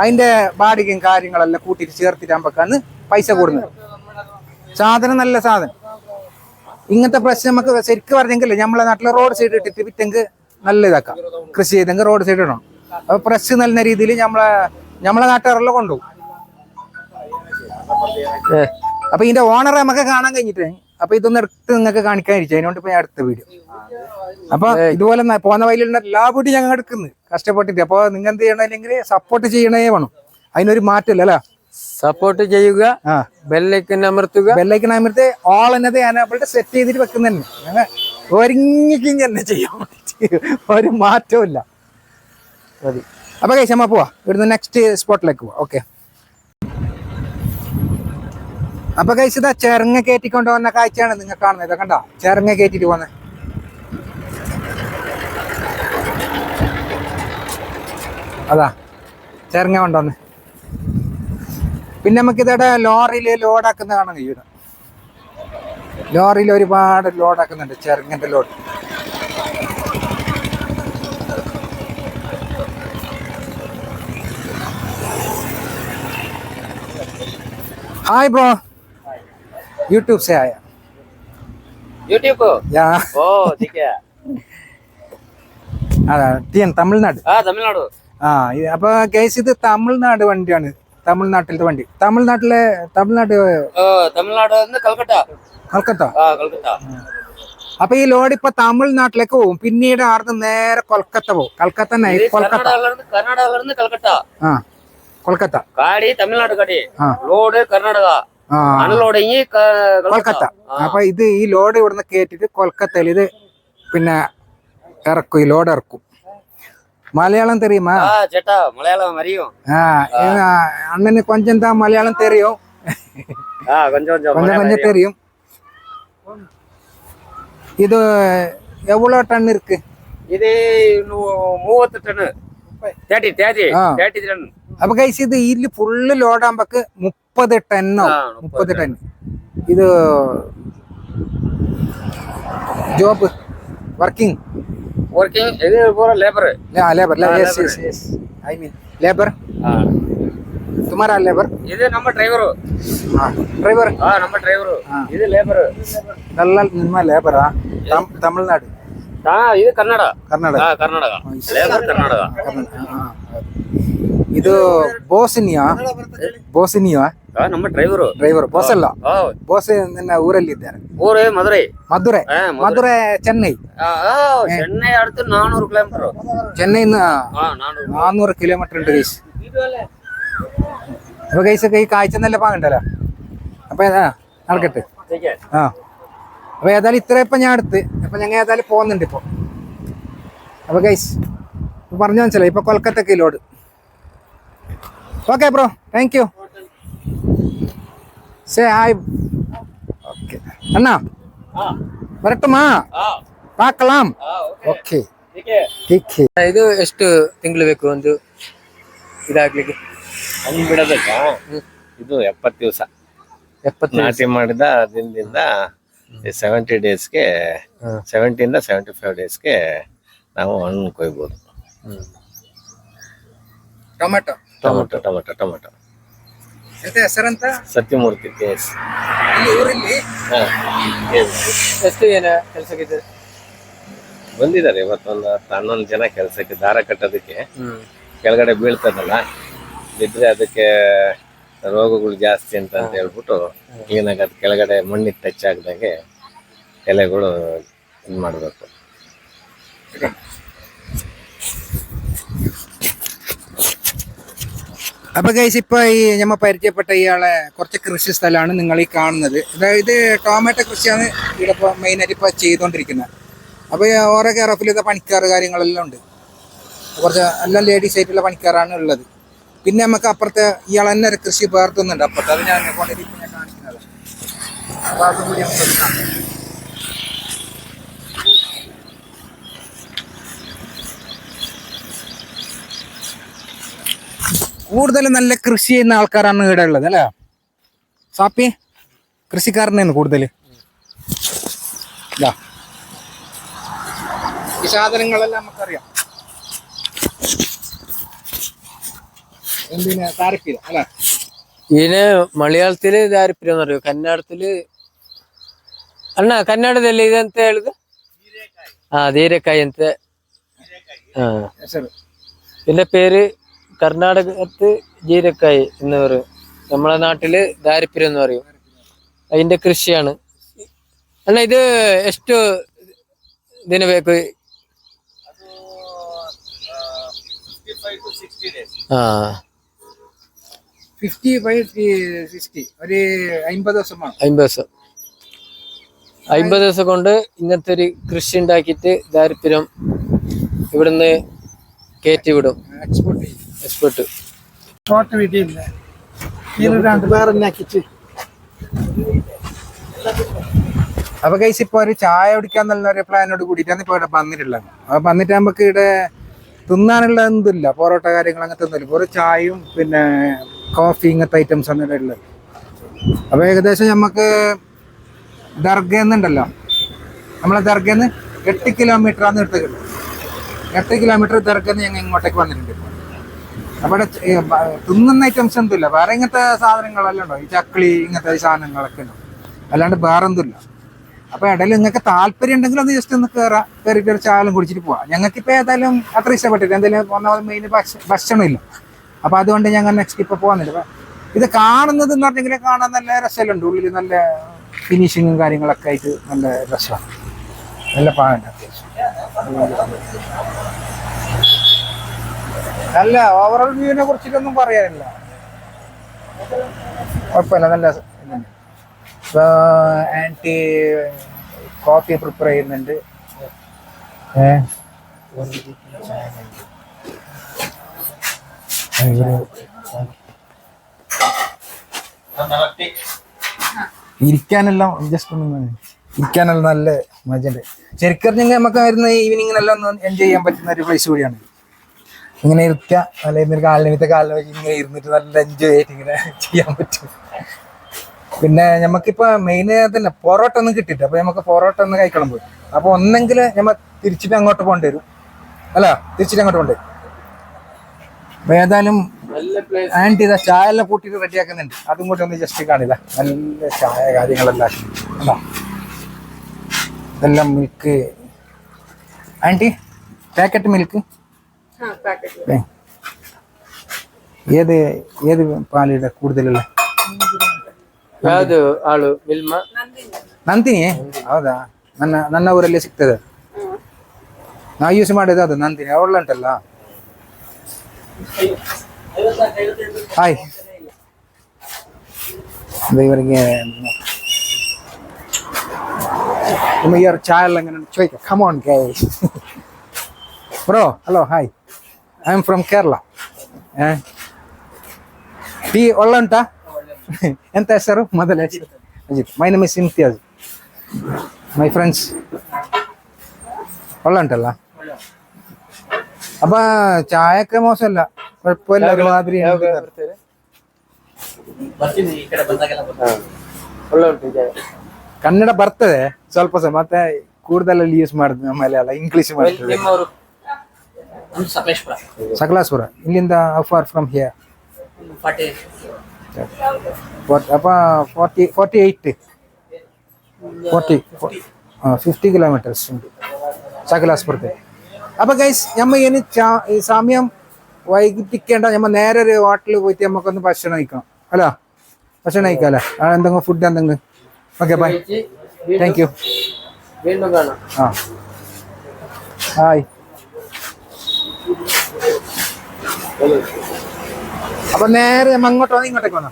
S1: അതിന്റെ ബാഡിക്കും കാര്യങ്ങളെല്ലാം കൂട്ടിയിട്ട് ചേർത്തിട്ട് നമുക്കാണ് പൈസ കൂടുന്നത്. സാധനം നല്ല സാധനം. ഇങ്ങനത്തെ പ്രശ്നം നമുക്ക് ശരിക്കും പറഞ്ഞെങ്കിൽ നമ്മളെ നാട്ടിലെ റോഡ് സൈഡ് ഇട്ടിട്ട് വിറ്റെങ്കിൽ നല്ല ഇതാക്കാം. കൃഷി ചെയ്തെങ്കിൽ റോഡ് സൈഡ് ഇടണം. അപ്പൊ പ്രസ് നല്ല രീതിയിൽ നമ്മളെ നാട്ടുകാരെല്ലാം കൊണ്ടുപോകും. അപ്പൊ ഇതിന്റെ ഓണറെ നമുക്ക് കാണാൻ കഴിഞ്ഞിട്ട് അപ്പൊ ഇതൊന്നും എടുത്ത് നിങ്ങൾക്ക് കാണിക്കാതിരിച്ചു. അതിനോണ്ട് ഇപ്പൊ ഞാൻ അടുത്ത വീഡിയോ. അപ്പൊ ഇതുപോലെ പോകുന്ന വഴിയിലുള്ള എല്ലാ വീടും ഞങ്ങൾ എടുക്കുന്നത് കഷ്ടപ്പെട്ടിട്ട്. അപ്പൊ നിങ്ങൾ എന്ത് ചെയ്യണം, അല്ലെങ്കിൽ സപ്പോർട്ട് ചെയ്യണേ വേണം. അതിനൊരു മാറ്റമില്ല അല്ല.
S2: സപ്പോർട്ട് ചെയ്യുക, ബെല്ലൈക്കൻ അമർത്തുക.
S1: ബെല്ലൈക്കൻ അമർത്തി ഓൾ എന്നത് ഞാനപ്പോഴത്തെ സെറ്റ് ചെയ്തിട്ട് വെക്കുന്ന തന്നെ ഞങ്ങൾ ഒരുങ്ങിക്കും തന്നെ ചെയ്യാൻ വേണ്ടിട്ട് ഒരു മാറ്റവും ഇല്ല. അപ്പൊ കഴിച്ചമ്മ പോവാ, ഇവിടുന്ന് നെക്സ്റ്റ് സ്പോട്ടിലേക്ക് പോവാ. ഓക്കെ. അപ്പൊ കഴിച്ചതാ ചെറുങ്ങ കയറ്റിക്കൊണ്ട് വന്ന കാഴ്ചയാണ് നിങ്ങൾ കാണുന്നത്. ഇതൊക്കെ കണ്ടോ, ചെറുങ്ങ കയറ്റിട്ട് പോന്നെ. അതാ ചെറുങ്ങ കൊണ്ടുവന്ന്. പിന്നെ നമുക്ക് ഇതവിടെ ലോറിയിൽ ലോഡാക്കുന്ന കാണാൻ കഴിയും. ലോറിയിൽ ഒരുപാട് ലോഡാക്കുന്നുണ്ട്, ചെറുങ്ങന്റെ ലോഡ്. हाय ब्रो, यूट्यूब से आया.
S2: यूट्यूब को?
S1: या
S2: ओ ठीक है.
S1: തമിഴ്നാട്.
S2: തമിഴ്നാട്.
S1: അപ്പൊ കേസ് ഇത് തമിഴ്നാട് വണ്ടിയാണ്. തമിഴ്നാട്ടിലത്തെ വണ്ടി. തമിഴ്നാട് കൽക്കട്ട. അപ്പൊ ഈ ലോഡ് ഇപ്പൊ തമിഴ്നാട്ടിലേക്ക് പോകും. പിന്നീട് ആർന്ന് നേരെ കൊൽക്കത്ത പോകും. കൊൽക്കത്ത. കൊൽക്കത്ത
S2: കാടി തമിഴ്നാട് കാടി ലോഡ് കർണാടക
S1: കൊൽക്കത്ത. അപ്പൊ ഇത് ഈ ലോഡ് ഇവിടുന്ന് കേട്ടിട്ട് കൊൽക്കത്തയിൽ ഇത് പിന്നെ ഇറക്കും. ഈ ലോഡ് ഇറക്കും. മലയാളം തെരിയുമാ?
S2: ചേട്ടാ മലയാളം അറിയോ?
S1: അണ്ണന് കൊഞ്ചം താ മലയാളം തെരിയും. കൊഞ്ചം തെരിയും. ഇത് എவ்வளோ டன் இருக்கு?
S2: ഇത് 30 ടൺ. 30 ടൺ.
S1: അപ്പൊ കഴിച്ച് ഇത് ഇതില് ഫുള്ള് ലോഡാകുമ്പോ 30 ടണ്ണോ 30 ടൺ. ഇത് ജോബ് വർക്കിംഗ്
S2: ഇത് ലേബർ.
S1: I mean labour. तुम्हारा लेबर?
S2: ഇത് ನಮ್ಮ ಡ್ರೈವರ್.
S1: ಡ್ರೈವರ್?
S2: ನಮ್ಮ ಡ್ರೈವರ್. ಇದು ಲೇಬರ್.
S1: ನಿಮ್ಮ ಲೇಬರಾ? ತಮಿಳ್ನಾಡು.
S2: ಇದು ಕನ್ನಡ.
S1: ಕರ್ನಾಟಕ.
S2: ಕರ್ನಾಟಕ. ಲೇಬರ್ ಕರ್ನಾಟಕ.
S1: ಇದು ಬೋಸಿನಿಯಾ?
S2: ನಮ್ಮ ಡ್ರೈವರ್.
S1: ಬೋಸ್ ಅಲ್ಲ. ಬೋಸ್ ನನ್ನ ಊರಲ್ಲಿ ಇದ್ದಾರೆ.
S2: ಊರೇ ಮಧುರೈ.
S1: ಮಧುರೈ ಚೆನ್ನೈ.
S2: ಚೆನ್ನೈ അടുത്ത് 400 കിലോമീറ്റർ.
S1: ചെന്നൈന്ന് 400 കിലോമീറ്റർ ഉണ്ട്. അപ്പൊ കൈസൊക്കെ ഈ കാഴ്ച നല്ല പാങ്ങണ്ടല്ലോ. അപ്പൊ നടക്കട്ടെ. ആ അപ്പൊ ഏതായാലും ഇത്ര ഇപ്പൊ ഞാൻ അടുത്ത് അപ്പൊ ഞങ്ങൾ ഏതായാലും പോകുന്നുണ്ട് ഇപ്പൊ. അപ്പൊ ഗൈസ് പറഞ്ഞു മനസ്സിലായി ഇപ്പൊ കൊൽക്കത്തക്ക് load. Okay bro, thank you. Say hi. Okay അണ്ണാ വരട്ടുമാ പാക്കലാം. ಓಕೆ ठीक है.
S2: ಇದು ಎಷ್ಟು ತಿಂಗಳು ಬೇಕು ಒಂದು ಇದಾಗ್ಲಿಕ್ಕೆ?
S5: ಹಣ್ಣು ಬಿಡೋದಕ್ಕ ಇದು 70 ದಿವಸ
S2: 70
S5: ನಾಟಿ ಮಾಡಿದ ದಿನದಿಂದ 70 ಡೇಸ್ಗೆ 70 ಇಂದ 75 ಡೇಸ್ಗೆ ನಾವು ಹಣ್ಣು ಕೊಯ್ಬೋದು.
S1: ಟೊಮೆಟೊ
S5: ಟೊಮೆಟೊ ಟೊಮೆಟೊ ಟೊಮೆಟೊ
S1: ಎಂತ ಹೆಸರಂತ?
S5: ಸತ್ಯಮೂರ್ತಿ ಕೇಸ್.
S1: ಇಲ್ಲಿ ಊರಲ್ಲಿ
S2: ಎಷ್ಟು ಜನ ಕೆಲಸಕ್ಕಿದ್ದಾರೆ?
S5: ಬಂದಿದ್ದಾರೆ ಇವತ್ತೊಂದು 11 ಜನ ಕೆಲಸಕ್ಕೆ ದಾರ ಕಟ್ಟೋದಕ್ಕೆ. ಕೆಳಗಡೆ ಬೀಳ್ತದಲ್ಲ, ಬಿದ್ರೆ ಅದಕ್ಕೆ ರೋಗಗಳು ಜಾಸ್ತಿ ಅಂತ ಹೇಳ್ಬಿಟ್ಟು ಕ್ಲೀನಾಗಿ ಅದು ಕೆಳಗಡೆ ಮಣ್ಣಿಗೆ ಟಚ್ ಆಗದಂಗೆ ಎಲೆಗಳು ಇದು ಮಾಡಬೇಕು.
S1: അപ്പൊ ഗൈസ് ഇപ്പൊ ഈ ഞമ്മ പരിചയപ്പെട്ട ഇയാളെ കുറച്ച് കൃഷി സ്ഥലമാണ് നിങ്ങൾ ഈ കാണുന്നത്. അതായത് ടൊമാറ്റോ കൃഷിയാണ് ഇവിടെ ഇപ്പൊ മെയിനായിട്ട് ഇപ്പൊ ചെയ്തുകൊണ്ടിരിക്കുന്നത്. അപ്പൊ ഓരോ കെയറോഫിൽ ഇത് പണിക്കാർ കാര്യങ്ങളെല്ലാം ഉണ്ട്. കുറച്ച് എല്ലാം ലേഡീസ് ആയിട്ടുള്ള പണിക്കാരാണ് ഉള്ളത്. പിന്നെ നമുക്ക് അപ്പുറത്തെ ഇയാൾ തന്നെ ഒരു കൃഷി പേർത്തുന്നുണ്ട് അപ്പുറത്ത്. അത് ഞാൻ കൊണ്ടിരിക്കും, ഞാൻ കാണിക്കുന്നത്. അപ്പൊ അതും കൂടി നമുക്ക് കാണാം. കൂടുതലും നല്ല കൃഷി ചെയ്യുന്ന ആൾക്കാരാണ് ഇവിടെ ഉള്ളത് അല്ലേ സാപ്പി? കൃഷിക്കാരനാണ് കൂടുതൽ. ഈ സാധനങ്ങളെല്ലാം നമുക്കറിയാം. എന്തിനാ താരപ്പീര അല്ല?
S2: ഇതിന് മലയാളത്തില് ദാരിദ്ര്യം എന്ന് പറയും, കന്നഡത്തില് ಅಣ್ಣ ಕನ್ನಡದಲ್ಲಿ ಇದಂತ ಹೇಳುದು ಹೀರೆಕಾಯಿ ಅಂತ. ഇതിന്റെ പേര് കർണാടകത്ത് ജീരക്കായി എന്ന് പറയും, നമ്മളെ നാട്ടില് ദാരിദ്ര്യം എന്ന് പറയും. അതിന്റെ കൃഷിയാണ്. അണ്ണ ഇത് ಎಷ್ಟು ದಿನ ಬೇಕು?
S1: 55-60 ഒരു 50 ദിവസം
S2: 50 ദിവസം കൊണ്ട് ഇങ്ങനത്തെ ഒരു കൃഷി ഉണ്ടാക്കിയിട്ട് ദാരിദ്ര്യം ഇവിടുന്ന് കയറ്റി വിടും. എക്സ്പോർട്ട്
S4: ഷോർട്ട് വീട്ടിൽ രണ്ട് പേരെന്നാക്കിച്ച്.
S1: അപ്പൊ ഗൈസ് ഇപ്പൊ ഒരു ചായ കുടിക്കാന്നുള്ള ഒരു പ്ലാനോട് കൂടിയിട്ടാണ് ഇപ്പൊ ഇവിടെ വന്നിട്ടുള്ളത്. അപ്പൊ വന്നിട്ട് നമുക്ക് ഇവിടെ തിന്നാനുള്ള എന്തില്ല, പൊറോട്ട കാര്യങ്ങൾ അങ്ങനത്തെ ഒന്നുമില്ല. ഒരു ചായയും പിന്നെ കോഫി ഇങ്ങനത്തെ ഐറ്റംസ് ആണ് ഇവിടെ ഉള്ളത്. അപ്പൊ ഏകദേശം നമുക്ക് ദർഗന്നുണ്ടല്ലോ, നമ്മളെ ദർഗന്ന് 8 കിലോമീറ്റർ ആണ് എടുത്തേക്കുള്ളത്. 8 കിലോമീറ്റർ ദർഗന്ന് ഞങ്ങൾ ഇങ്ങോട്ടേക്ക് വന്നിട്ടുണ്ട്. അവിടെ തിന്നുന്ന ഐറ്റംസ് ഒന്നുമില്ല, വേറെ ഇങ്ങനത്തെ സാധനങ്ങളെല്ലാം ഉണ്ടോ, ഈ ചക്കളി ഇങ്ങനത്തെ സാധനങ്ങളൊക്കെ ഉണ്ടോ, അല്ലാണ്ട് വേറെ ഒന്നുമില്ല. അപ്പൊ ഇടയിൽ നിങ്ങൾക്ക് താല്പര്യം ഉണ്ടെങ്കിൽ അത് ജസ്റ്റ് ഒന്ന് കയറിയിട്ട് ഒരു ചായലും കുടിച്ചിട്ട് പോവാം. ഞങ്ങൾക്ക് ഇപ്പൊ ഏതായാലും അത്ര ഇഷ്ടപ്പെട്ടില്ല, എന്തെങ്കിലും ഒന്നാമത് മെയിൻ ഭക്ഷണമില്ല. അപ്പൊ അതുകൊണ്ട് ഞങ്ങൾ നെക്സ്റ്റ് ഇപ്പൊ പോകുന്നില്ല. ഇത് കാണുന്നത് എന്ന് പറഞ്ഞെങ്കിൽ കാണാൻ നല്ല രസമുണ്ട്, ഉള്ളിൽ നല്ല ഫിനിഷിങ്ങും കാര്യങ്ങളൊക്കെ ആയിട്ട് നല്ല രസമാണ്, നല്ല പാടുണ്ട് അത്യാവശ്യം. നല്ല ഓവറോൾ വ്യൂവിനെ കുറിച്ചിട്ടൊന്നും പറയാനില്ല, കുഴപ്പമില്ല, നല്ല ഇതുണ്ട്. ഇപ്പോൾ ആൻറ്റി കോഫി പ്രിപ്പയർ ചെയ്യുന്നുണ്ട്. ഇരിക്കാനെല്ലാം ജസ്റ്റ് ഒന്ന് ഇരിക്കാനെല്ലാം നല്ല മജുണ്ട്. ശരിക്കും നമുക്ക് വരുന്ന ഈവനിങ്ങിനെല്ലാം ഒന്ന് എൻജോയ് ചെയ്യാൻ പറ്റുന്ന ഒരു പ്ലേസ് കൂടിയാണ്. ഇങ്ങനെ ഇരിക്കുക, അല്ലെങ്കിൽ കാലിനത്തെ കാലിൽ വെച്ച് ഇങ്ങനെ ഇരുന്നിട്ട് നല്ല എൻജോയ് ആയിട്ട് ഇങ്ങനെ ചെയ്യാൻ പറ്റും. പിന്നെ നമുക്കിപ്പോ മെയിൻ തന്നെ പൊറോട്ട ഒന്നും കിട്ടിയിട്ട്, അപ്പൊ നമുക്ക് പൊറോട്ട ഒന്ന് കഴിക്കണം പോയി. അപ്പൊ ഒന്നെങ്കിൽ നമ്മൾ തിരിച്ചിട്ട് അങ്ങോട്ട് പോകേണ്ടി വരും, അല്ല തിരിച്ചിട്ട് അങ്ങോട്ട് പോകേണ്ടി വരും. അപ്പൊ ഏതായാലും ആൻറ്റി ഇതാ ചായ എല്ലാം കൂട്ടിയിട്ട് റെഡിയാക്കുന്നുണ്ട്, അതും കൂടി ഒന്ന് ജസ്റ്റ് കാണില്ല. നല്ല ചായ കാര്യങ്ങളെല്ലാം അല്ല, ഇതെല്ലാം മിൽക്ക് ആൻറ്റി, പാക്കറ്റ് മിൽക്ക്. ഏത് ഏത് പാലിയുടെ കൂടുതലുള്ള?
S2: ಯಾವ್ದು ಹಾಳು? ಮಿಲ್ಮ,
S1: ನಂದಿನಿ. ಹೌದಾ? ನನ್ನ ಊರಲ್ಲಿ ಸಿಗ್ತದೆ. ನಾವು ಯೂಸ್ ಮಾಡೋದು ಅದು ನಂದಿನಿ. ಅವಳ ಉಂಟಲ್ಲ ഹായ് ഇവರಿಗೆ ഈ ചായ എല്ലാം എങ്ങനെ ചോദിക്കാം. Come on guys. Bro hello hi, I am from Kerala. Tea ಒಳ್ಳೆ ಉಂಟಾ? ಎಂತ ಹೆಸರು ಮೊದಲ ಹೆಸರು? Ajith. My name is Imtiaz. My friends ಒಳ್ಳೆ ಉಂಟಲ್ಲ? ಅಪ್ಪ ಚಾಯಕ್ಕೆ ಮೋಸ ಇಲ್ಲ, ಕುഴപ്പമില്ല, ഒരുമാതിരി ಕನ್ನಡ ಬರ್ತದೆ ಸ್ವಲ್ಪ ಸ್ವಲ್ಪ, ಮತ್ತೆ ಕೂಡದಲ್ಲಿ ಯೂಸ್ ಮಾಡಿದ್ವಿ ಮಲಯಾಳ ಇಂಗ್ಲಿಷ್ ಮಾಡ್ತೀವಿ. ಸಕಲೇಶ್ಪುರ. ಇಲ್ಲಿಂದ ಹೌ ಫಾರ್ ಫ್ರಮ್ ಹಿಯರ್? ಅಪ್ಪ 48 50 കിലോമീറ്റേഴ്സ് ഉണ്ട് സകലാസ്പുരത്ത്. അപ്പൊ ഗൈസ് നമ്മ ഇനി സമയം വൈകിപ്പിക്കേണ്ട, നമ്മ നേരെ ഒരു ഹോട്ടലിൽ പോയിട്ട് നമുക്കൊന്ന് ഭക്ഷണം കഴിക്കണം. അല്ലോ, ഭക്ഷണം കഴിക്കാം അല്ലേ? എന്തെങ്കിലും ഫുഡ് എന്തെങ്കിലും. Okay bye, thank you.
S2: വീണ്ടും കാണാം.
S1: ആ ഹായ്. അപ്പൊ നേരെ നമ്മ അങ്ങോട്ട് വന്നോ ഇങ്ങോട്ടേക്ക് വന്നോ?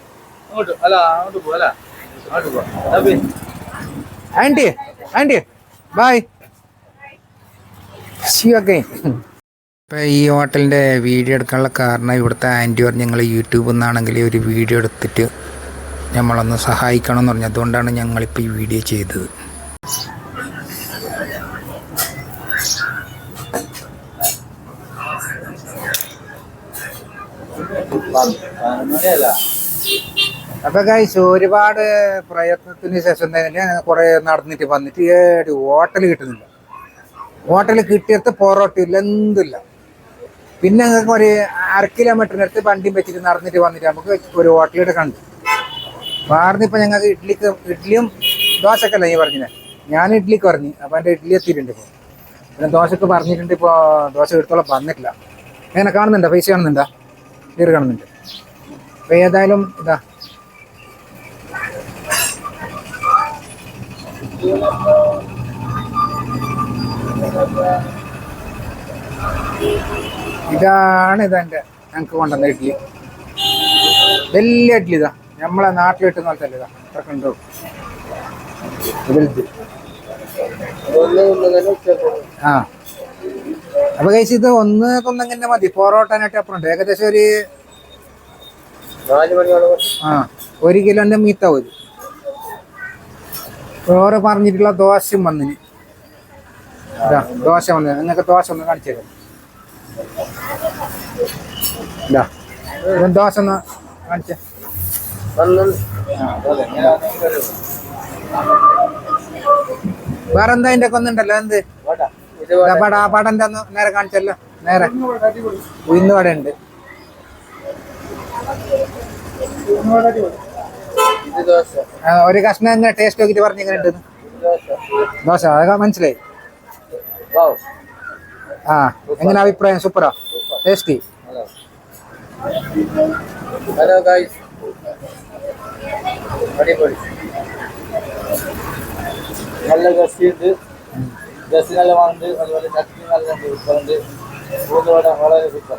S1: Aunty aunty bye, see you again. ഇപ്പം ഈ ഹോട്ടലിൻ്റെ വീഡിയോ എടുക്കാനുള്ള കാരണം ഇവിടുത്തെ ആൻറ്റി പറഞ്ഞ് ഞങ്ങൾ യൂട്യൂബിൽ നിന്നാണെങ്കിൽ ഒരു വീഡിയോ എടുത്തിട്ട് നമ്മളൊന്ന് സഹായിക്കണം എന്ന് പറഞ്ഞു. അതുകൊണ്ടാണ് ഞങ്ങളിപ്പോൾ ഈ വീഡിയോ ചെയ്തത്. അപ്പൊ ഗൈസ് ഒരുപാട് പ്രയത്നത്തിന് ശേഷം തന്നെ കുറെ നടന്നിട്ട് വന്നിട്ട് ഹോട്ടൽ കിട്ടുന്നില്ല. ഹോട്ടൽ കിട്ടിയടുത്ത് പൊറോട്ടയില്ല, എന്തില്ല. പിന്നെ ഞങ്ങൾക്ക് ഒരു 1/2 കിലോമീറ്ററിനടുത്ത് വണ്ടിയും വെച്ചിട്ട് നടന്നിട്ട് വന്നിട്ട് നമുക്ക് ഒരു ഹോട്ടലിടെ കണ്ടു. മാറുന്നിപ്പോൾ ഞങ്ങൾക്ക് ഇഡ്ഡലിയും ദോശക്കല്ല നീ പറഞ്ഞില്ലേ, ഞാൻ ഇഡ്ഡലിക്ക് പറഞ്ഞു. അപ്പം എൻ്റെ ഇഡ്ഡലി എത്തിയിട്ടുണ്ട്. ഇപ്പോൾ പിന്നെ ദോശക്ക് പറഞ്ഞിട്ടുണ്ട്. ഇപ്പോൾ ദോശ എടുത്തോളം വന്നിട്ടില്ല. എങ്ങനെ കാണുന്നുണ്ടോ? പൈസ കാണുന്നുണ്ടോ? ക്ലിയർ കാണുന്നുണ്ട്. അപ്പോൾ ഏതായാലും ഇതാ ഇതാണ് ഇതെൻ്റെ ഞങ്ങൾക്ക് കൊണ്ടുവന്ന ഇഡ്ഡലി. വലിയ ഇഡ്ഡലി ഇതാ, നമ്മളെ നാട്ടിൽ കിട്ടുന്ന പോലത്തെ ഇതാ, അത്രക്ക് ഉണ്ടാവും വലുത്. ആ അപ്പൊ കഴിച്ച് ഇത് ഒന്ന് കൊന്നങ്ങനെ മതി. പൊറോട്ടനായിട്ട് അപ്പുറമുണ്ട്. ഏകദേശം ഒരു 1 കിലോന്റെ മീത്താവും ഇത്. ഓരോ പറഞ്ഞിട്ടുള്ള ദോശയും വന്നിന്. ഇതാ ദോശ വന്നത്. നിങ്ങൾക്ക് ദോശ ഒന്ന് കാണിച്ചു തരാം. ഇതാ ദോശ ഒന്ന് കാണിച്ച. വേറെന്താ അതിന്റെ ഒക്കെ ഒന്നുണ്ടല്ലോ? എന്ത് പടന്റെ ഒന്ന് നേരെ കാണിച്ചല്ലോ. നേരെ ഉഴുന്ന് വട ഉണ്ട്. ഒരു കഷ്ണം എങ്ങനെ ടേസ്റ്റ് നോക്കിട്ട് പറഞ്ഞ് എങ്ങനെ ഉണ്ട് ദോശ? അതൊക്കെ മനസ്സിലായി. ആ എങ്ങനെ അഭിപ്രായം? സൂപ്പറാ, ടേസ്റ്റി.
S2: ഹലോ ഗൈസ്, അടിപൊളി. നല്ല ഗസിയുണ്ട്, ഗസി നല്ല വാങ്ങുന്നുണ്ട്. അതുപോലെ ചട്നി നല്ല സൂപ്പറുണ്ട്. ഊന്നുവട വളരെ സൂപ്പർ.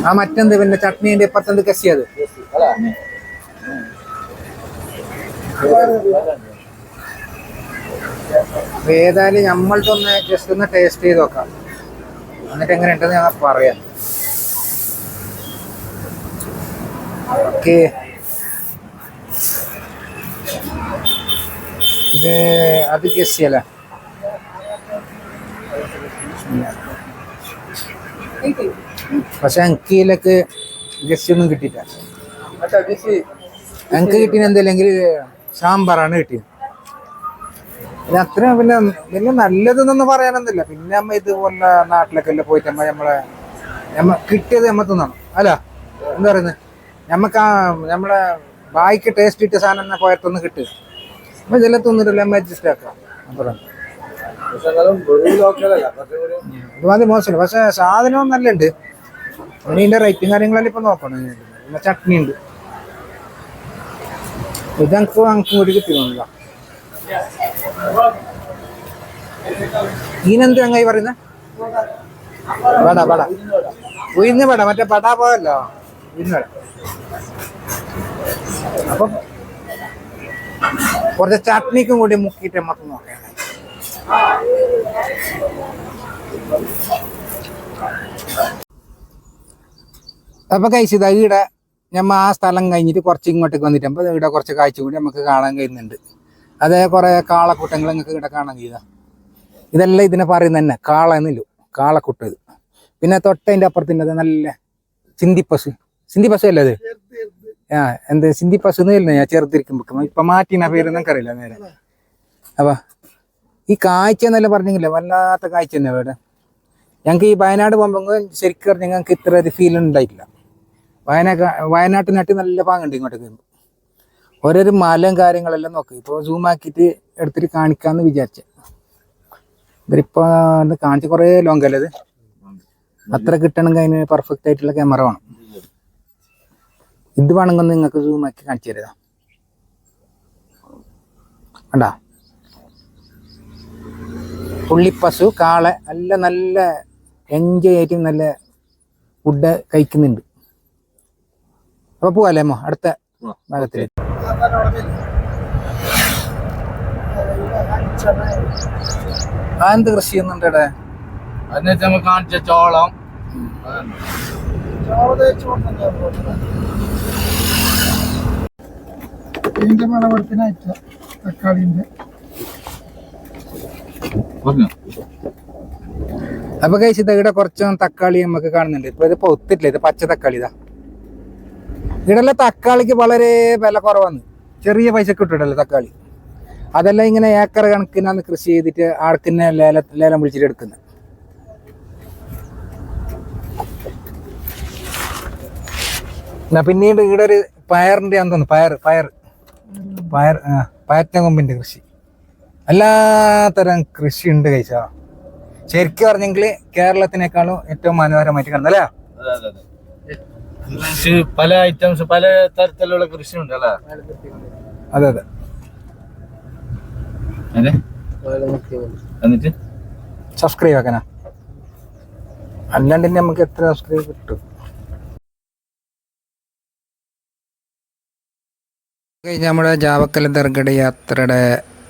S1: ആ മറ്റെന്ത് പിന്നെ ചട്നീൻ്റെ ഇപ്പത്തെന്ത് കസിയത്? ഏതായാലും നമ്മളുടെ ഒന്ന് ജസ്റ്റ് ഒന്ന് ടേസ്റ്റ് ചെയ്ത് നോക്കാം, എന്നിട്ട് എങ്ങനെ ഉണ്ടെന്ന് ഞങ്ങൾ പറയാം. ഓക്കെ, ഇത് അത് ഗസിയല്ലേ? പക്ഷെ എനിക്ക് ഇതിലേക്ക് ഗസ്റ്റ് ഒന്നും കിട്ടിയില്ല. എനിക്ക് കിട്ടിയ എന്തില്ലെങ്കിൽ സാമ്പാറാണ് കിട്ടിയത്. ഇത് അത്ര പിന്നെ വലിയ നല്ലതെന്നൊന്നും പറയാനൊന്നുമില്ല. പിന്നെ നമ്മ ഇതുപോലെ നാട്ടിലൊക്കെ അല്ലേ പോയിട്ട് നമ്മ കിട്ടിയത് നമ്മ തിന്നണം അല്ല, എന്താ പറയുന്നത്, നമ്മക്ക് നമ്മളെ ബായിക്ക് ടേസ്റ്റ് കിട്ടിയ സാധനം തന്നെ പോയത്തൊന്ന് കിട്ടുക. അപ്പൊ ഇതെല്ലാം തിന്നിട്ടില്ല, നമ്മ അഡ്ജസ്റ്റ് ആക്കാം. അപ്പുറം ഇത് മതി, മോശമില്ല. പക്ഷെ സാധനവും നല്ല ഉണ്ട്. ഇതിന്റെ റേറ്റും കാര്യങ്ങളെല്ലാം ഇപ്പൊ നോക്കണം. പിന്നെ ചട്നി ഉണ്ട്. ഇത് ഞങ്ങൾക്ക് കൂടി കിട്ടില്ല. ഇതിനെന്ത് ചങ്ങായി പറയുന്നത്? വട വട ഉയിന്ന് പട മറ്റേ പടാ പോയല്ലോ ഉയിന്ന് പട. അപ്പൊ കുറച്ച് ചട്നിക്കും കൂടി മുക്കിയിട്ട് നമുക്ക് നോക്കാം. അപ്പൊ കഴിച്ചത് ഈടെ ഞമ്മ ആ സ്ഥലം കഴിഞ്ഞിട്ട് കുറച്ച് ഇങ്ങോട്ടേക്ക് വന്നിട്ട് അപ്പൊ ഇവിടെ കുറച്ച് കാഴ്ച കൂടി നമുക്ക് കാണാൻ കഴിയുന്നുണ്ട്. അതേ കുറെ കാളക്കൂട്ടങ്ങൾ നിങ്ങൾക്ക് ഇവിടെ കാണാൻ കഴിയുക. ഇതെല്ലാം ഇതിനെ പറയുന്ന തന്നെ കാള എന്നില്ലോ, കാളക്കൂട്ടം ഇത്. പിന്നെ തൊട്ടതിന്റെ അപ്പുറത്തിൻ്റെ നല്ല സിന്ധിപ്പശു അല്ലേ അത്? എന്ത് സിന്ധിപ്പശു എന്നില്ല, ഞാൻ ചേർത്തിരിക്കുമ്പോ ഇപ്പൊ മാറ്റിന പേര് നിനക്കറിയില്ല നേരെ. അപ്പൊ ഈ കാഴ്ച എന്നെല്ലാം പറഞ്ഞെങ്കിലേ വല്ലാത്ത കാഴ്ച തന്നെ ഇവിടെ. ഞങ്ങൾക്ക് ഈ വയനാട് പോകുമ്പോൾ ശരിക്കും പറഞ്ഞാൽ ഞങ്ങൾക്ക് ഇത്ര ഒരു ഫീൽ ഉണ്ടായിട്ടില്ല. വയനാട്ടിനാട്ടി നല്ല പാങ്ങുണ്ട് ഇങ്ങോട്ടേക്ക് വരുമ്പോൾ. ഓരോരു മലയും കാര്യങ്ങളെല്ലാം നോക്കി ഇപ്പോൾ സൂം ആക്കിയിട്ട് എടുത്തിട്ട് കാണിക്കാമെന്ന് വിചാരിച്ച. ഇവരിപ്പോൾ കാണിച്ച് കുറേ ലോങ് അല്ലേ അത്, അത്ര കിട്ടണമെങ്കിൽ അതിന് പെർഫെക്റ്റ് ആയിട്ടുള്ള ക്യാമറ വേണം. ഇത് വേണമെങ്കിൽ നിങ്ങൾക്ക് സൂം ആക്കി കാണിച്ചു തരാം. കണ്ടാ പുള്ളിപ്പശു കാള എല്ലാം നല്ല എൻജോയ് ആയിട്ട് നല്ല ഫുഡ് കഴിക്കുന്നുണ്ട്. അപ്പൊ പോവാല്ലേ അമ്മ അടുത്ത ഭാഗത്തിൽ. എന്ത് കൃഷി ചെയ്യുന്നുണ്ട് ഇവിടെ?
S3: അതിനകത്ത് നമ്മൾ കാണിച്ച ചോളം,
S4: ഇതിന്റെ വിളവെടുപ്പിനായിട്ട് തക്കാളിന്റെ.
S1: അപ്പൊ കഴിച്ചത് ഇവിടെ കുറച്ച് തക്കാളി നമുക്ക് കാണുന്നുണ്ട്. ഇപ്പൊ ഇത് പൊത്തിട്ടില്ല, ഇത് പച്ച തക്കാളി ഇതാ. ഇവിടെല്ലാം തക്കാളിക്ക് വളരെ വില കുറവാണ്, ചെറിയ പൈസക്ക് കിട്ടുമല്ലോ തക്കാളി. അതെല്ലാം ഇങ്ങനെ ഏക്കർ കണക്കിനാണ് കൃഷി ചെയ്തിട്ട് ആൾക്കിന്നെ ലേലം വിളിച്ചിട്ട് എടുക്കുന്നത്. പിന്നീട് ഇവിടെ ഒരു പയറിന്റെ ആണെന്ന് തോന്നുന്നു, പയറ്റ കൊമ്പിന്റെ കൃഷി. എല്ലാത്തരം കൃഷി ഉണ്ട് കഴിച്ചാ. ശരിക്കും പറഞ്ഞെങ്കിൽ കേരളത്തിനേക്കാളും ഏറ്റവും മനോഹരമായിട്ട് കാണുന്നല്ലേ?
S3: കൃഷി പല ഐറ്റംസ്, പല തരത്തിലുള്ള കൃഷി ഉണ്ട് അല്ലേ?
S1: അതെ അതെ.
S3: എന്നിട്ട്
S1: സബ്സ്ക്രൈബ് ആക്കാനാ, അല്ലാണ്ട് നമുക്ക് എത്ര സബ്സ്ക്രൈബ് കിട്ടും? നമ്മുടെ ജാവക്കൽ ദർഗയുടെ യാത്രയുടെ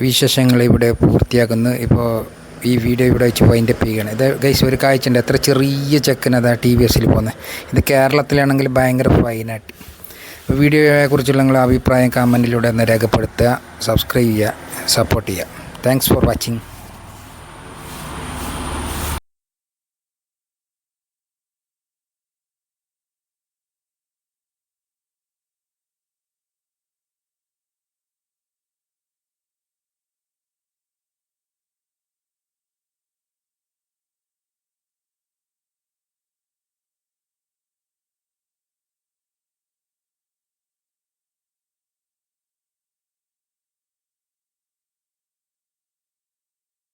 S1: വിശേഷങ്ങൾ ഇവിടെ പൂർത്തിയാക്കുന്നു. ഇപ്പോൾ ഈ വീഡിയോ ഇവിടെ വെച്ച് വൈൻഡപ്പ് ചെയ്യുകയാണ്. ഇത് ഗൈസ് ഒരു കാഴ്ച ഉണ്ട്, എത്ര ചെറിയ ചെക്കനതാ TVS പോകുന്നത്. ഇത് കേരളത്തിലാണെങ്കിൽ ഭയങ്കര ഫൈനായിട്ട്. വീഡിയോയെക്കുറിച്ചുള്ള നിങ്ങളുടെ അഭിപ്രായം കമൻറ്റിലൂടെ ഒന്ന് രേഖപ്പെടുത്തുക, സബ്സ്ക്രൈബ് ചെയ്യുക, സപ്പോർട്ട് ചെയ്യുക. Thanks for watching.